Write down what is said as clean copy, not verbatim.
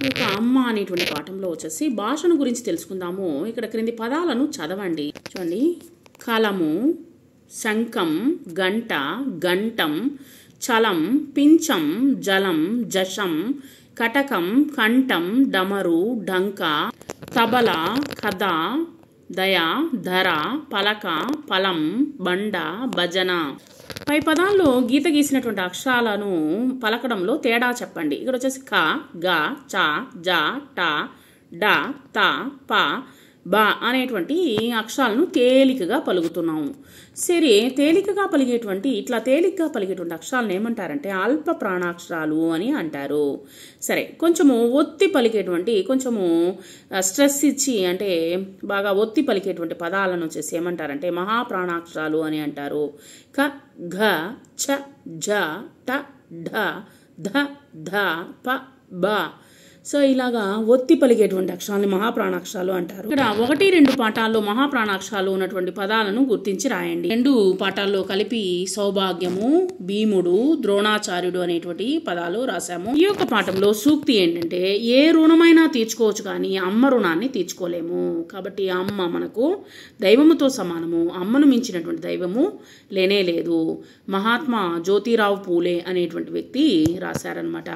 ఒక అమ్మ అనేటువంటి పాఠంలో వచ్చేసి భాషను గురించి తెలుసుకుందాము. ఇక్కడ క్రింది పదాలను చదవండి. చూడండి, కలము, శంఖం, గంట, గంటం, చలం, పించం, జలం, జషం, కటకం, కంఠం, డమరు, డంక, తబల, కథ, దయ, ధర, పలక, పలం, బండ, భజన. పై పదాల్లో గీత గీసినటువంటి అక్షరాలను పలకడంలో తేడా చెప్పండి. ఇక్కడ వచ్చేసి క, గ, చ, జ, ట, డ, త, ప, బ అనేటువంటి అక్షరాలను తేలికగా పలుకుతున్నాము. సరే, తేలికగా పలిగేటువంటి అక్షరాలను ఏమంటారంటే అల్ప ప్రాణాక్షరాలు అని అంటారు. సరే, కొంచెము ఒత్తి పలికేటువంటి, కొంచెము స్ట్రెస్ ఇచ్చి అంటే బాగా ఒత్తి పలికేటువంటి పదాలను వచ్చేసి ఏమంటారంటే మహాప్రాణాక్షరాలు అని అంటారు. క, ఘ, చ, జ, ట, ఢ, ధ, ధ, ప, బ. సో ఇలాగా ఒత్తి పలిగేటువంటి అక్షరాలని మహాప్రాణాక్షరాలు అంటారు. ఇక్కడ 1-2 పాఠాల్లో మహాప్రాణాక్షరాలు ఉన్నటువంటి పదాలను గుర్తించి రాయండి. 2 పాఠాల్లో కలిపి సౌభాగ్యము, భీముడు, ద్రోణాచార్యుడు అనేటువంటి పదాలు రాశాము. ఈ యొక్క పాఠంలో సూక్తి ఏంటంటే ఏ రుణమైనా తీర్చుకోవచ్చు కానీ అమ్మ రుణాన్ని తీర్చుకోలేము. కాబట్టి అమ్మ మనకు దైవముతో సమానము. అమ్మను మించినటువంటి దైవము లేనే లేదు. మహాత్మా జ్యోతిరావు పూలే అనేటువంటి వ్యక్తి రాశారనమాట.